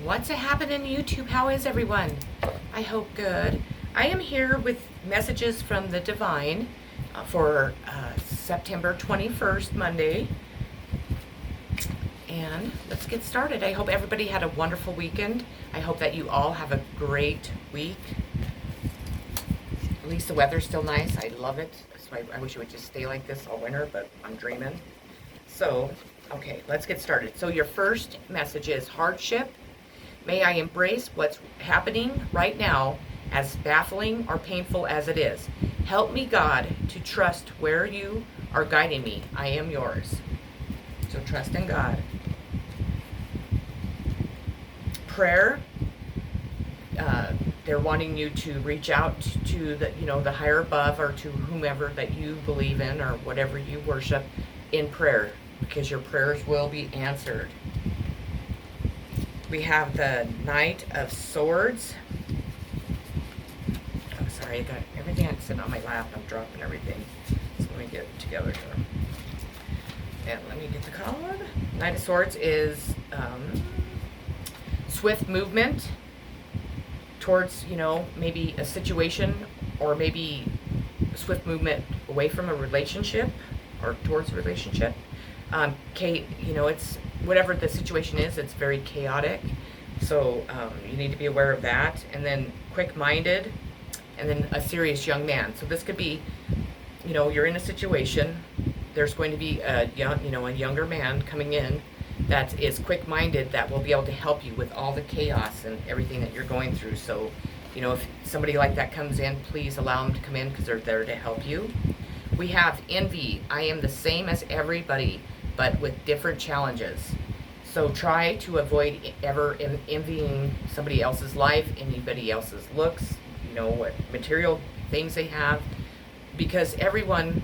What's happening, YouTube? How is everyone? I hope good. I am here with messages from the Divine for September 21st, Monday. And let's get started. I hope everybody had a wonderful weekend. I hope that you all have a great week. At least the weather's still nice. I love it. So I wish it would just stay like this all winter, but I'm dreaming. So, okay, let's get started. So your first message is hardship. May I embrace what's happening right now, as baffling or painful as it is. Help me, God, to trust where you are guiding me. I am yours. So trust in God. Prayer. They're wanting you to reach out to the higher above, or to whomever that you believe in, or whatever you worship, in prayer, because your prayers will be answered. We have the Knight of Swords. Oh, sorry, I got everything sitting on my lap. I'm dropping everything. So let me get it together here. And let me get the card. Knight of Swords is swift movement towards, maybe a situation, or maybe swift movement away from a relationship or towards a relationship. It's whatever the situation is, it's very chaotic. So you need to be aware of that. And then quick-minded, and then a serious young man. So this could be, you're in a situation, there's going to be a younger man coming in that is quick-minded, that will be able to help you with all the chaos and everything that you're going through. So, if somebody like that comes in, please allow them to come in, because they're there to help you. We have envy. I am the same as everybody, but with different challenges. So try to avoid ever envying somebody else's life, anybody else's looks, what material things they have, because everyone's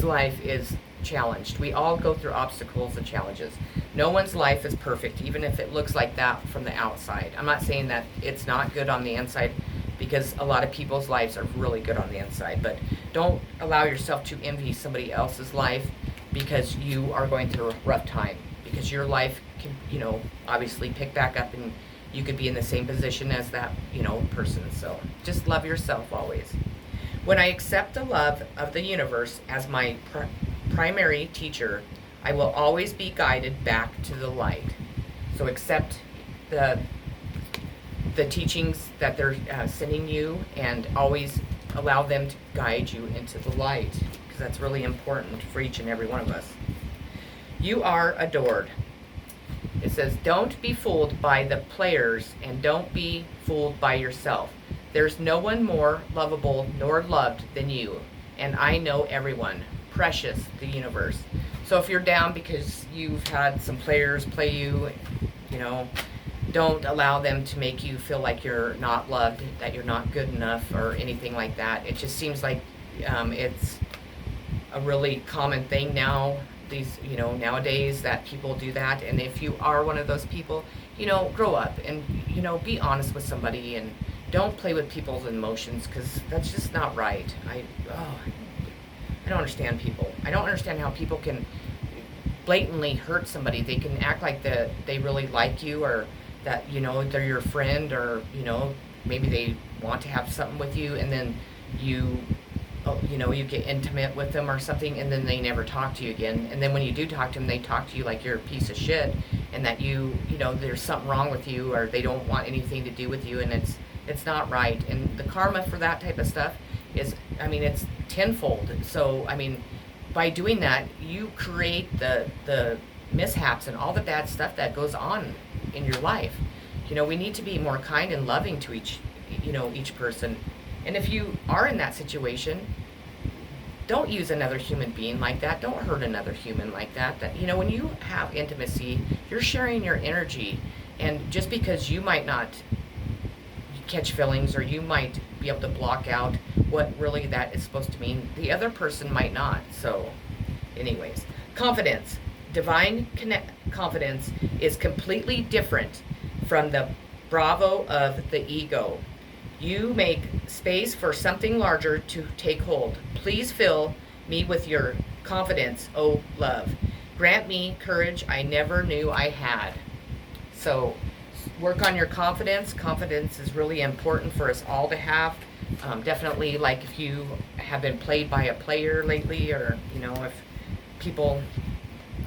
life is challenged. We all go through obstacles and challenges. No one's life is perfect, even if it looks like that from the outside. I'm not saying that it's not good on the inside, because a lot of people's lives are really good on the inside, but don't allow yourself to envy somebody else's life because you are going through a rough time, because your life can, obviously pick back up, and you could be in the same position as that, person. So just love yourself always. When I accept the love of the universe as my primary teacher, I will always be guided back to the light. So accept the teachings that they're sending you, and always allow them to guide you into the light, because that's really important for each and every one of us. You are adored. It says, don't be fooled by the players, and don't be fooled by yourself. There's no one more lovable nor loved than you, and I know everyone. Precious, the universe. So if you're down because you've had some players play you, don't allow them to make you feel like you're not loved, that you're not good enough, or anything like that. It just seems like it's a really common thing now, nowadays, that people do that. And if you are one of those people, grow up and, be honest with somebody, and don't play with people's emotions, because that's just not right. I don't understand people. I don't understand how people can blatantly hurt somebody. They can act like they really like you, or that, they're your friend, or, maybe they want to have something with you, and then you get intimate with them or something, and then they never talk to you again. And then when you do talk to them, they talk to you like you're a piece of shit, and that there's something wrong with you, or they don't want anything to do with you, and it's not right. And the karma for that type of stuff is, it's tenfold. So, by doing that, you create the mishaps and all the bad stuff that goes on in your life. We need to be more kind and loving to each person. And if you are in that situation, don't use another human being like that. Don't hurt another human like that. When you have intimacy, you're sharing your energy. And just because you might not catch feelings, or you might be able to block out what really that is supposed to mean, the other person might not. So anyways, confidence. Divine confidence is completely different from the bravo of the ego. You make space for something larger to take hold. Please fill me with your confidence, oh love. Grant me courage I never knew I had. So work on your confidence. Confidence is really important for us all to have. Definitely, like if you have been played by a player lately, or if people,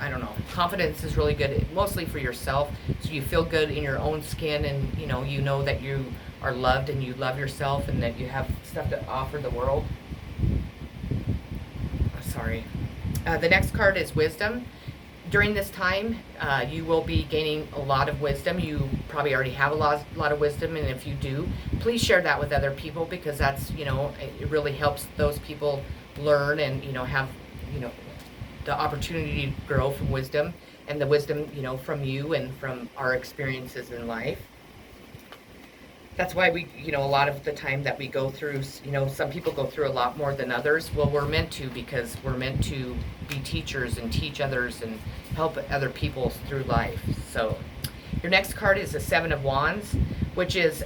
I don't know, confidence is really good, mostly for yourself, so you feel good in your own skin, and you know that you are loved and you love yourself and that you have stuff to offer the world. Sorry. The next card is wisdom. During this time, you will be gaining a lot of wisdom. You probably already have a lot of wisdom, and if you do, please share that with other people, because that's, it really helps those people learn and, have, the opportunity to grow from wisdom, and the wisdom, from you and from our experiences in life. That's why we, a lot of the time that we go through, some people go through a lot more than others. Well, we're meant to, because we're meant to be teachers and teach others and help other people through life. So your next card is the Seven of Wands, which is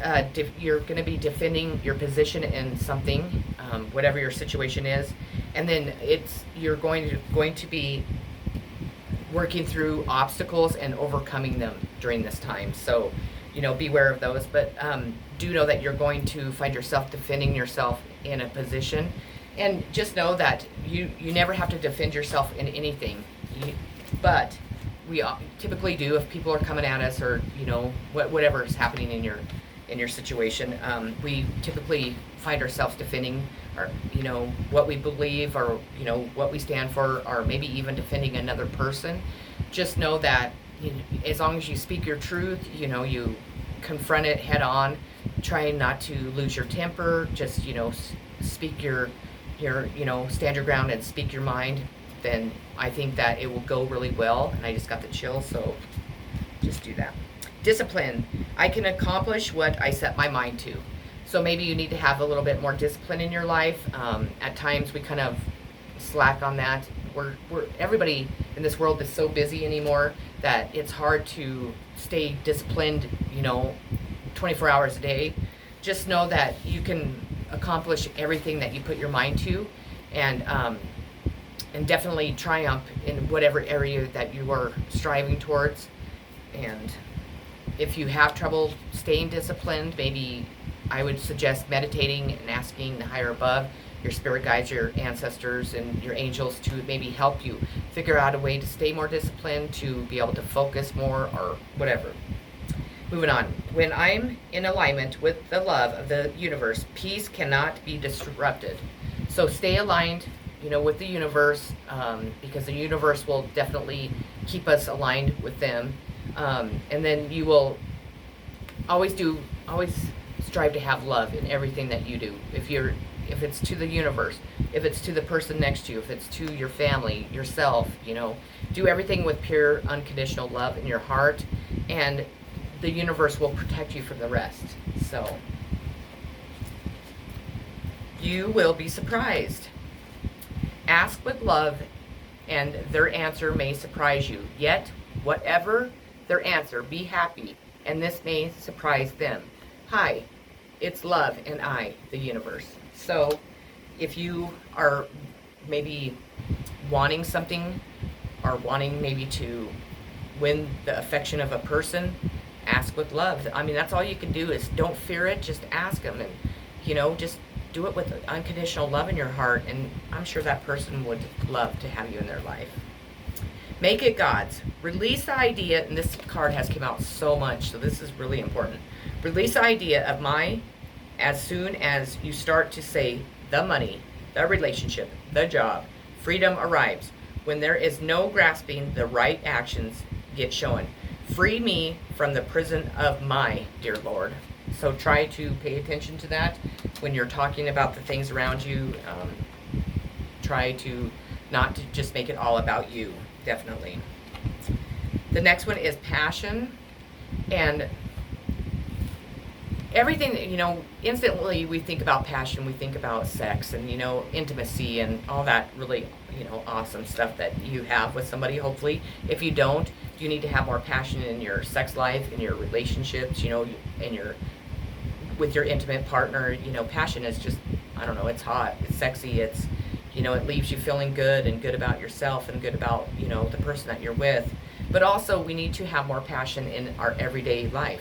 you're going to be defending your position in something, whatever your situation is. And then you're going to be working through obstacles and overcoming them during this time. So, beware of those. But do know that you're going to find yourself defending yourself in a position. And just know that you never have to defend yourself in anything. But we typically do if people are coming at us, or, whatever is happening in your situation. We typically find ourselves defending our, what we believe, or, what we stand for, or maybe even defending another person. Just know that as long as you speak your truth, you confront it head on, trying not to lose your temper, just, speak your stand your ground and speak your mind, then I think that it will go really well. And I just got the chill, so just do that. Discipline. I can accomplish what I set my mind to. So maybe you need to have a little bit more discipline in your life. At times we kind of slack on that. Everybody in this world is so busy anymore that it's hard to stay disciplined, 24 hours a day. Just know that you can accomplish everything that you put your mind to, and definitely triumph in whatever area that you are striving towards. And if you have trouble staying disciplined, maybe I would suggest meditating and asking the higher above, your spirit guides, your ancestors, and your angels to maybe help you figure out a way to stay more disciplined, to be able to focus more, or whatever. Moving on. When I'm in alignment with the love of the universe, peace cannot be disrupted. So stay aligned, with the universe, because the universe will definitely keep us aligned with them. And then you will always strive to have love in everything that you do. If it's to the universe, if it's to the person next to you, if it's to your family, yourself, do everything with pure, unconditional love in your heart, and the universe will protect you from the rest. So you will be surprised. Ask with love, and their answer may surprise you. Yet, whatever their answer, be happy, and this may surprise them. Hi, it's love and I, the universe. So if you are maybe wanting something, or wanting maybe to win the affection of a person, ask with love. I mean, that's all you can do, is don't fear it, just ask them, and just do it with unconditional love in your heart, and I'm sure that person would love to have you in their life. Make it God's. Release the idea, and this card has come out so much, so this is really important. Release the idea of as soon as you start to say the money, the relationship, the job, freedom arrives. When there is no grasping, the right actions get shown. Free me from the prison of my dear Lord. So try to pay attention to that when you're talking about the things around you. Try to not to just make it all about you, definitely. The next one is passion. And everything, instantly we think about passion, we think about sex and, intimacy and all that really, awesome stuff that you have with somebody, hopefully. If you don't, you need to have more passion in your sex life, in your relationships, with your intimate partner. Passion is just, I don't know, it's hot, it's sexy, it's, it leaves you feeling good and good about yourself and good about, the person that you're with. But also, we need to have more passion in our everyday life.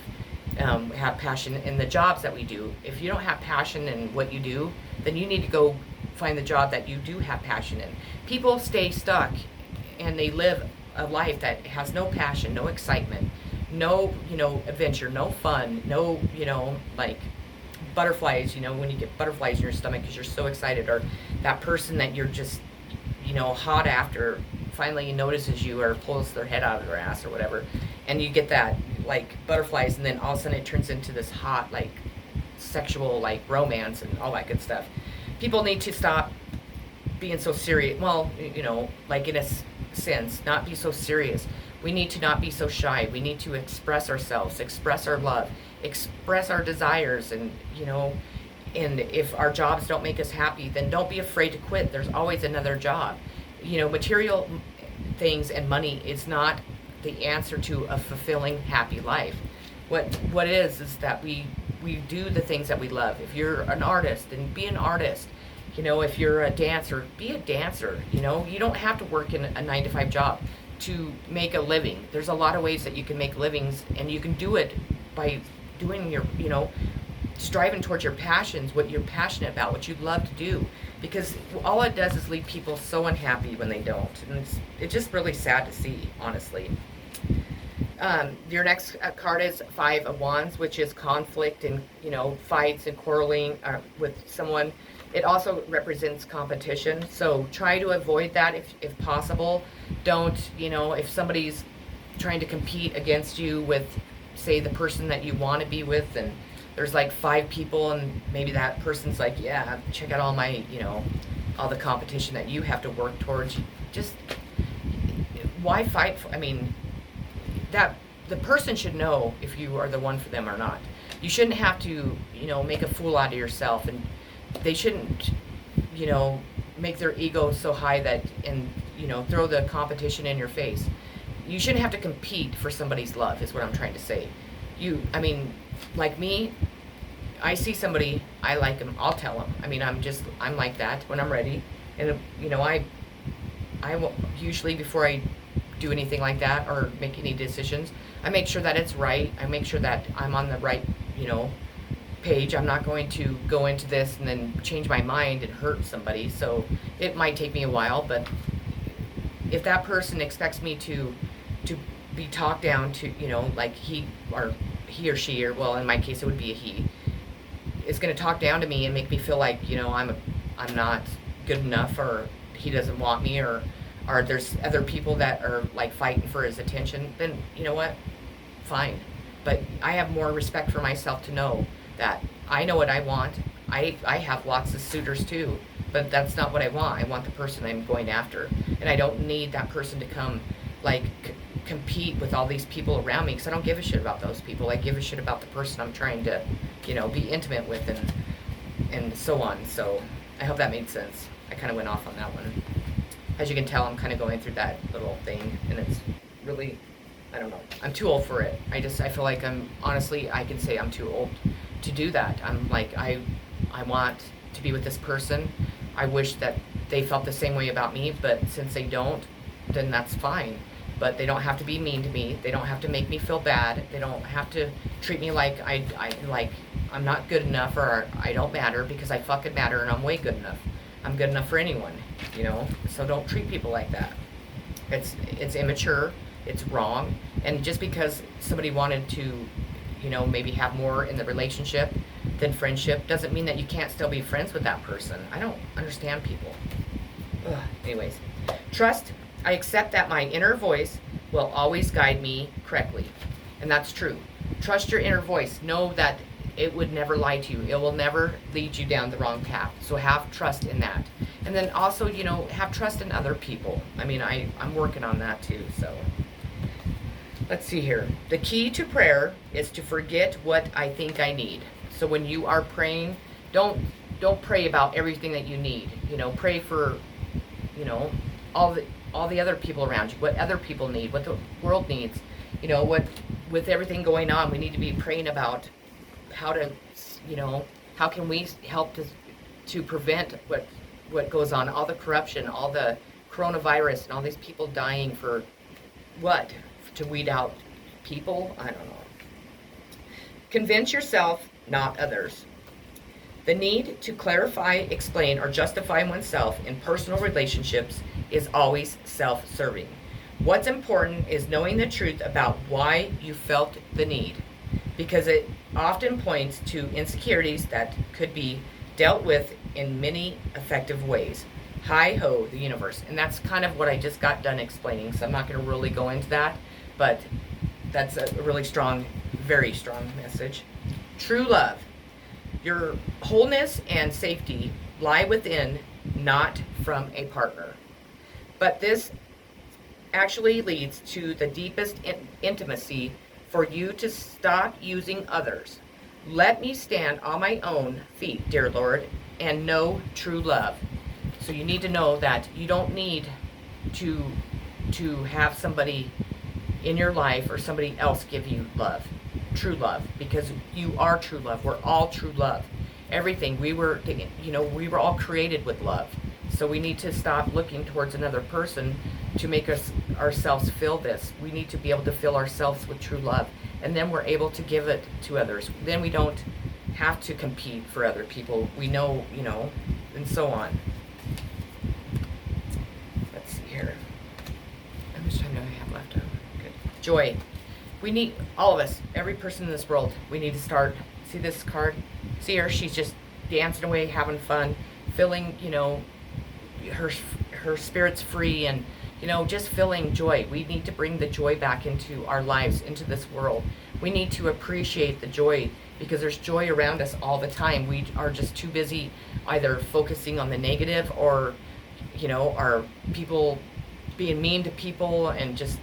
Have passion in the jobs that we do. If you don't have passion in what you do, then you need to go find the job that you do have passion in. People stay stuck and they live a life that has no passion, no excitement, no, adventure, no fun, no, like butterflies, when you get butterflies in your stomach because you're so excited, or that person that you're just, hot after finally notices you or pulls their head out of their ass or whatever, and you get that like butterflies, and then all of a sudden it turns into this hot like sexual like romance and all that good stuff. People need to stop being so serious. Well, like in a sense, not be so serious. We need to not be so shy. We need to express ourselves, express our love, express our desires, and and if our jobs don't make us happy, then don't be afraid to quit. There's always another job. Material things and money is not the answer to a fulfilling, happy life. What is that we do the things that we love. If you're an artist, then be an artist. If you're a dancer, be a dancer. You don't have to work in a 9-to-5 job to make a living. There's a lot of ways that you can make livings, and you can do it by doing your, striving towards your passions, what you're passionate about, what you love to do. Because all it does is leave people so unhappy when they don't. And it's just really sad to see, honestly. Your next card is 5 of Wands, which is conflict and, fights and quarreling with someone. It also represents competition. So try to avoid that if possible. Don't, if somebody's trying to compete against you with, say, the person that you want to be with, and there's like 5 people, and maybe that person's like, yeah, check out all my, all the competition that you have to work towards. Just, why fight for, that the person should know if you are the one for them or not. You shouldn't have to, make a fool out of yourself, and they shouldn't, make their ego so high that, and, throw the competition in your face. You shouldn't have to compete for somebody's love, is what I'm trying to say. Like me, I see somebody, I like them, I'll tell them. I'm like that when I'm ready. And, I will, usually before I do anything like that or make any decisions, I make sure that it's right. I make sure that I'm on the right, page. I'm not going to go into this and then change my mind and hurt somebody. So it might take me a while, but if that person expects me to be talked down to, like he or she, or well, in my case it would be a he, is going to talk down to me and make me feel like, I'm not good enough, or he doesn't want me, or there's other people that are like fighting for his attention, then you know what? Fine. But I have more respect for myself to know that I know what I want. I have lots of suitors too, but that's not what I want. I want the person I'm going after, and I don't need that person to come like compete with all these people around me, because I don't give a shit about those people. I give a shit about the person I'm trying to, be intimate with, and so on. So I hope that made sense. I kind of went off on that one. As you can tell, I'm kind of going through that little thing, and it's really, I don't know. I'm too old for it. I feel like honestly, I can say I'm too old to do that. I'm like, I want to be with this person. I wish that they felt the same way about me, but since they don't, then that's fine. But they don't have to be mean to me. They don't have to make me feel bad. They don't have to treat me like I'm not good enough, or I don't matter, because I fucking matter and I'm way good enough. I'm good enough for anyone, So don't treat people like that. It's immature. It's wrong. And just because somebody wanted to, maybe have more in the relationship than friendship, doesn't mean that you can't still be friends with that person. I don't understand people. Ugh. Anyways, trust. I accept that my inner voice will always guide me correctly. And that's true. Trust your inner voice. Know that it would never lie to you. It will never lead you down the wrong path. So have trust in that. And then also, have trust in other people. I'm working on that too, so. Let's see here. The key to prayer is to forget what I think I need. So when you are praying, don't pray about everything that you need. Pray for, all the other people around you, what other people need, what the world needs. With everything going on, we need to be praying about how to, how can we help to prevent what goes on, all the corruption, all the coronavirus, and all these people dying for what? to weed out people. I don't know. Convince yourself, not others. The need to clarify, explain, or justify oneself in personal relationships is always self-serving. What's important is knowing the truth about why you felt the need, because it often points to insecurities that could be dealt with in many effective ways. Hi ho, the universe. And that's kind of what I just got done explaining, so I'm not going to really go into that, but that's a really strong, very strong message. True love. Your wholeness and safety lie within, not from a partner. But this actually leads to the deepest intimacy for you to stop using others. Let me stand on my own feet, dear Lord, and know true love. So you need to know that you don't need to have somebody in your life or somebody else give you love, true love, because you are true love. We're all true love. Everything, we were all created with love. So we need to stop looking towards another person to make ourselves feel this. We need to be able to fill ourselves with true love, and then we're able to give it to others. Then we don't have to compete for other people. We know, and so on. Let's see here. How much time do I have left? Good. Joy. We need, all of us, every person in this world, we need to start. See this card? See her? She's just dancing away, having fun, feeling, her spirit's free, and just feeling joy. We need to bring the joy back into our lives, into this world. We need to appreciate the joy, because there's joy around us all the time. We are just too busy either focusing on the negative or are people being mean to people, and just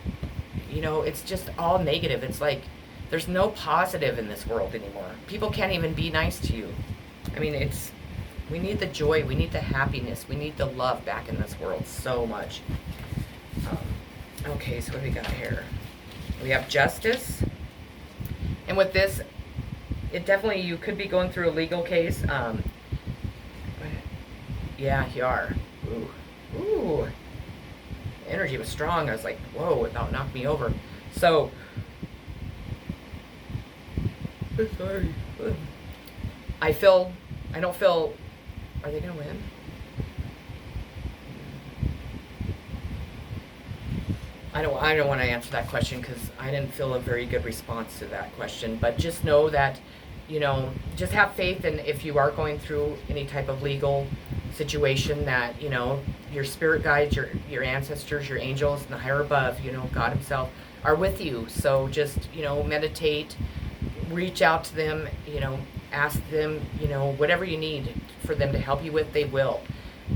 it's just all negative. It's like there's no positive in this world anymore. People can't even be nice to you. I mean, we need the joy, we need the happiness, we need the love back in this world so much. Okay, so what do we got here? We have justice. And with this, it definitely, you could be going through a legal case. Yeah, you are. Ooh. The energy was strong. I was like, whoa, it about knocked me over. So, sorry. I don't feel, are they going to win? I don't want to answer that question, because I didn't feel a very good response to that question. But just know that, just have faith, and if you are going through any type of legal situation, that, your spirit guides, your ancestors, your angels, and the higher above, God himself, are with you. So just, meditate, reach out to them, ask them, whatever you need for them to help you with, they will.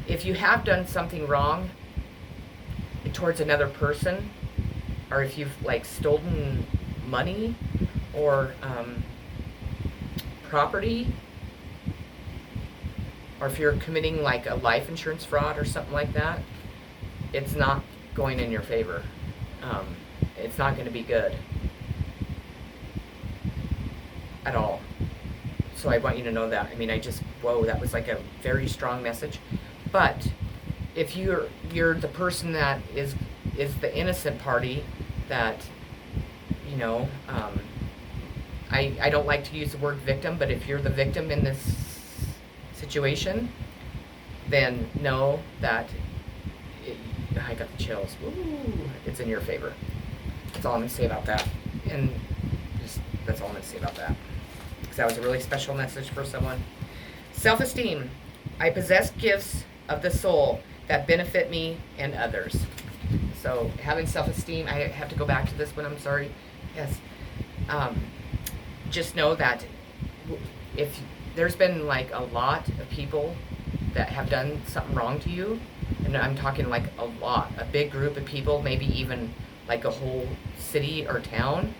If you have done something wrong towards another person, or if you've stolen money or property, or if you're committing a life insurance fraud or something like that, it's not going in your favor. It's not going to be good at all. So I want you to know that. I mean, whoa, that was a very strong message. But if you're the person that is the innocent party, that I don't like to use the word victim, but if you're the victim in this situation, then know that I got the chills. Ooh, it's in your favor. That's all I'm going to say about that. And that's all I'm going to say about that. Because that was a really special message for someone. Self-esteem. I possess gifts of the soul that benefit me and others. So having self-esteem, I have to go back to this one, I'm sorry. Yes. Just know that if there's been a lot of people that have done something wrong to you, and I'm talking a lot, a big group of people, maybe even a whole city or town,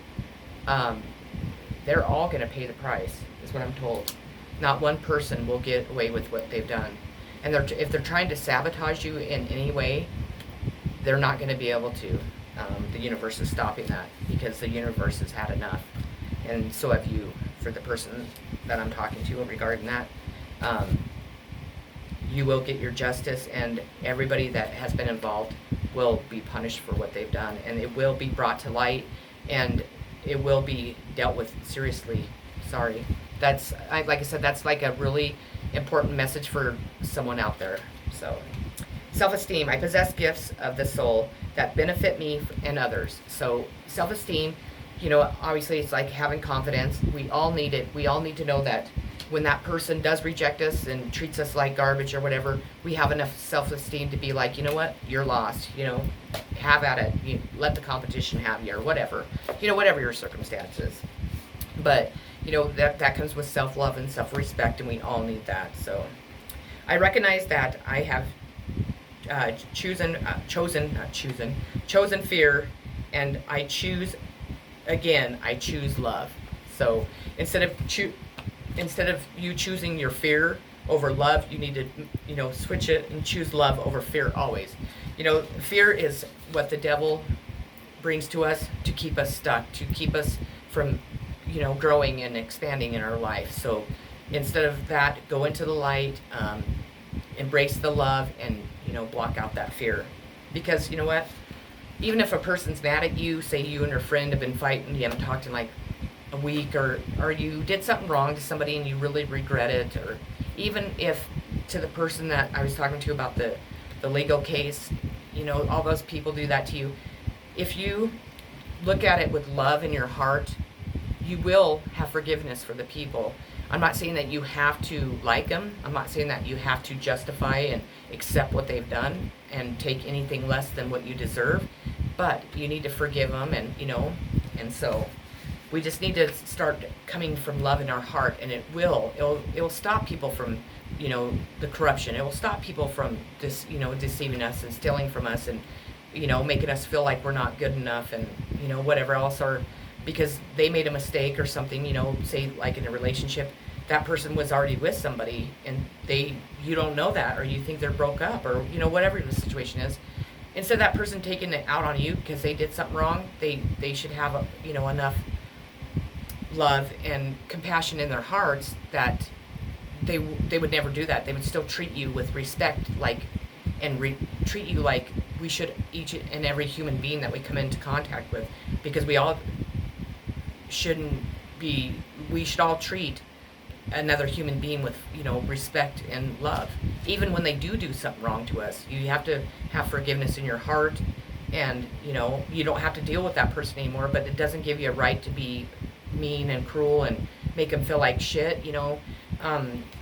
they're all going to pay the price, is what I'm told. Not one person will get away with what they've done. And if they're trying to sabotage you in any way, they're not going to be able to. The universe is stopping that, because the universe has had enough. And so have you, for the person that I'm talking to regarding that. you will get your justice, and everybody that has been involved will be punished for what they've done, and it will be brought to light, and it will be dealt with seriously. Sorry. Like I said, that's like a really important message for someone out there. So, self-esteem. I possess gifts of the soul that benefit me and others. So, self-esteem, obviously it's like having confidence. We all need it. We all need to know that when that person does reject us and treats us like garbage or whatever, we have enough self-esteem to be like, you know what, you're lost, have at it, let the competition have you, or whatever, whatever your circumstances. But, that comes with self-love and self-respect, and we all need that. So I recognize that I have chosen fear, and I choose love. So instead of you choosing your fear over love, you need to, switch it and choose love over fear always. Fear is what the devil brings to us to keep us stuck, to keep us from, growing and expanding in our life. So instead of that, go into the light, embrace the love, and, block out that fear. Because, you know what? Even if a person's mad at you, say you and your friend have been fighting, you haven't talked in like a week, or you did something wrong to somebody and you really regret it, or even if to the person that I was talking to about the legal case, all those people do that to you. If you look at it with love in your heart, you will have forgiveness for the people. I'm not saying that you have to like them. I'm not saying that you have to justify and accept what they've done and take anything less than what you deserve, but you need to forgive them, and so we just need to start coming from love in our heart, and it'll stop people from, the corruption. It will stop people from deceiving us and stealing from us, and, making us feel like we're not good enough, and, whatever else, or because they made a mistake or something, say like in a relationship, that person was already with somebody and you don't know that, or you think they're broke up, or, whatever the situation is. Instead of that person taking it out on you because they did something wrong, they should have, enough love and compassion in their hearts that they would never do that. They would still treat you with respect, treat you like we should, each and every human being that we come into contact with, because we should all treat another human being with, respect and love. Even when they do something wrong to us, you have to have forgiveness in your heart, and, you don't have to deal with that person anymore, but it doesn't give you a right to be mean and cruel and make them feel like shit.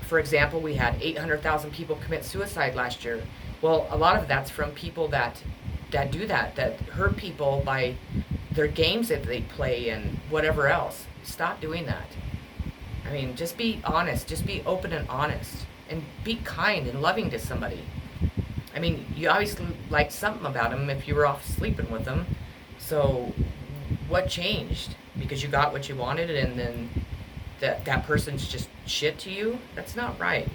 For example, we had 800,000 people commit suicide last year. Well, a lot of that's from people that do that hurt people by their games that they play and whatever else. Stop doing that. I mean, just be honest, just be open and honest, and be kind and loving to somebody. I mean, you obviously liked something about them if you were off sleeping with them. So what changed? Because you got what you wanted, and then that person's just shit to you? That's not right.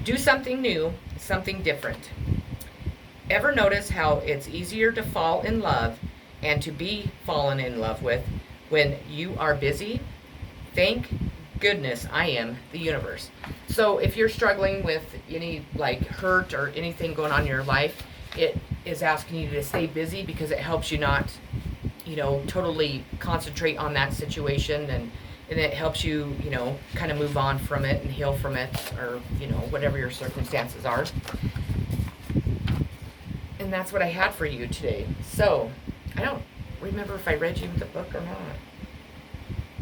Do something new, something different. Ever notice how it's easier to fall in love and to be fallen in love with when you are busy? Thank goodness I am the universe. So if you're struggling with any hurt or anything going on in your life, it is asking you to stay busy, because it helps you not, totally concentrate on that situation, and it helps you, kind of move on from it and heal from it, or, whatever your circumstances are. And that's what I had for you today. So, I don't remember if I read you the book or not.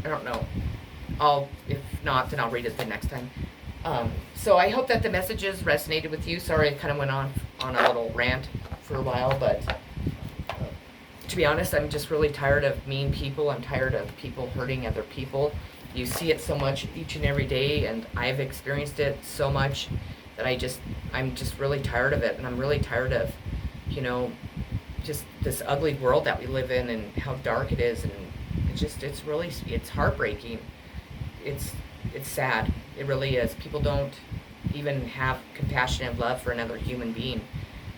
I don't know. If not, then I'll read it the next time. So I hope that the messages resonated with you. Sorry, I kind of went on a little rant for a while, but to be honest, I'm just really tired of mean people. I'm tired of people hurting other people. You see it so much each and every day, and I've experienced it so much that I'm just really tired of it, and I'm really tired of, just this ugly world that we live in, and how dark it is, and it's heartbreaking. It's sad. It really is. People don't even have compassion and love for another human being.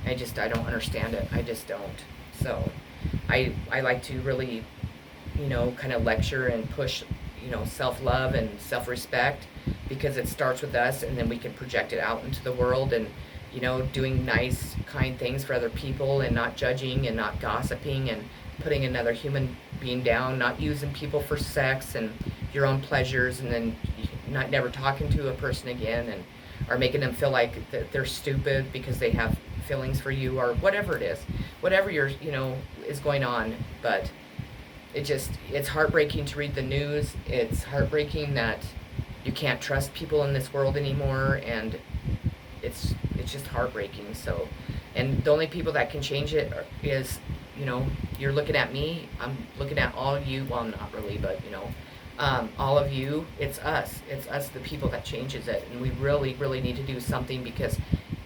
I don't understand it. I just don't. So I like to really, kind of lecture and push, self-love and self-respect, because it starts with us, and then we can project it out into the world, and doing nice, kind things for other people, and not judging and not gossiping and putting another human being down, not using people for sex and your own pleasures, and then not never talking to a person again, and or making them feel like that they're stupid because they have feelings for you, or whatever it is, whatever is going on. But it's heartbreaking to read the news. It's heartbreaking that you can't trust people in this world anymore, and it's just heartbreaking. So, and the only people that can change it is, you're looking at me, I'm looking at all of you, well, not really, but all of you. It's us, the people, that changes it. And we really, really need to do something, because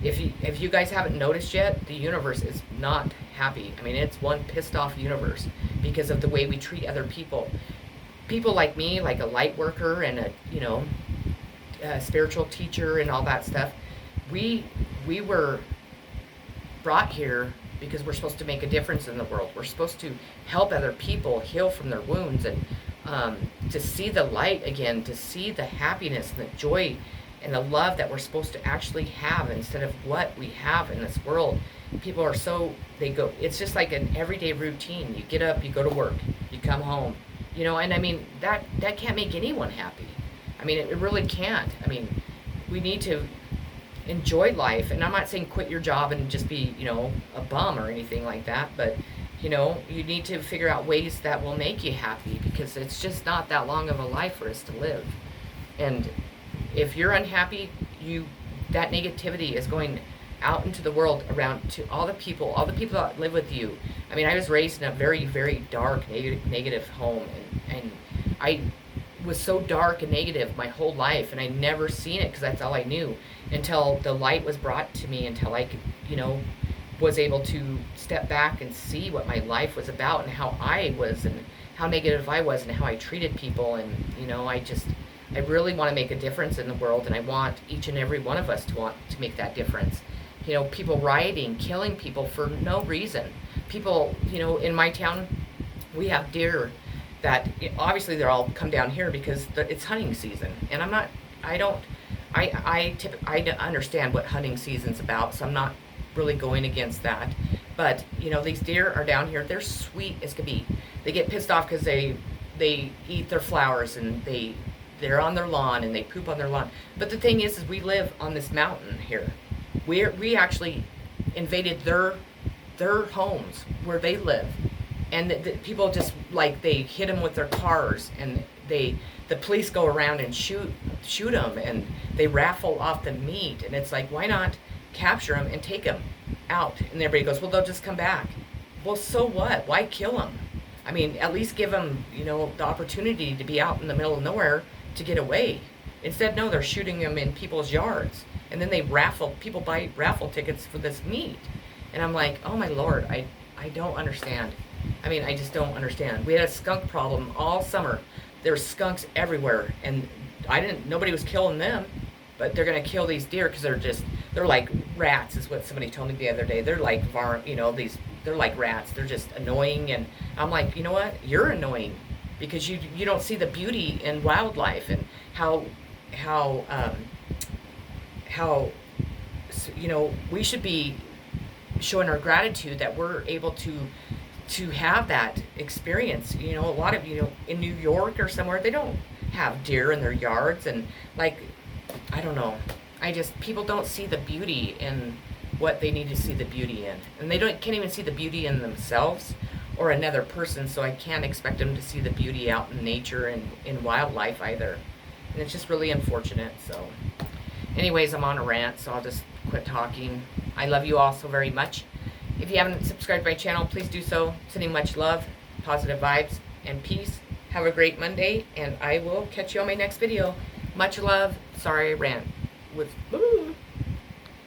if you guys haven't noticed yet, the universe is not happy. I mean, it's one pissed off universe because of the way we treat other people. People like me, like a light worker and a spiritual teacher and all that stuff, we were brought here because we're supposed to make a difference in the world. We're supposed to help other people heal from their wounds, and to see the light again, to see the happiness and the joy and the love that we're supposed to actually have instead of what we have in this world. People are it's just like an everyday routine. You get up, you go to work, you come home, and I mean, that can't make anyone happy. I mean, it really can't. I mean, we need to enjoy life, and I'm not saying quit your job and just be, a bum or anything like that, but you need to figure out ways that will make you happy, because it's just not that long of a life for us to live. And if you're unhappy, that negativity is going out into the world, around to all the people that live with you. I mean, I was raised in a very, very dark, negative home, and I was so dark and negative my whole life, and I never seen it because that's all I knew until the light was brought to me, until I could, was able to step back and see what my life was about, and how I was, and how negative I was, and how I treated people. And I really want to make a difference in the world, and I want each and every one of us to want to make that difference. People rioting, killing people for no reason. People, in my town, we have deer that obviously they're all come down here because it's hunting season, and I understand what hunting season's about, so I'm not really going against that. But these deer are down here. They're sweet as could be. They get pissed off because they eat their flowers, and they're on their lawn, and they poop on their lawn. But the thing is we live on this mountain here. We actually invaded their homes where they live, and the people just they hit them with their cars, and the police go around and shoot them, and they raffle off the meat, and it's like, why not capture them and take them out? And everybody goes, well, they'll just come back. Well, so what? Why kill them? I mean, at least give them the opportunity to be out in the middle of nowhere to get away. Instead, no, they're shooting them in people's yards, and then people buy raffle tickets for this meat. And I'm like, oh my Lord, I don't understand. I mean, I just don't understand. We had a skunk problem all summer. There's skunks everywhere, and nobody was killing them, but they're gonna kill these deer because they're like rats, is what somebody told me the other day. They're like they're like rats. They're just annoying, and I'm like, you know what? You're annoying because you don't see the beauty in wildlife, and how we should be showing our gratitude that we're able to have that experience. A lot of in New York or somewhere, they don't have deer in their yards, and I don't know. People don't see the beauty in what they need to see the beauty in, and they can't even see the beauty in themselves or another person. So I can't expect them to see the beauty out in nature and in wildlife either. And it's just really unfortunate. So, anyways, I'm on a rant, so I'll just quit talking. I love you all so very much. If you haven't subscribed to my channel, please do so. Sending much love, positive vibes, and peace. Have a great Monday, and I will catch you on my next video. Much love. Sorry I ran with...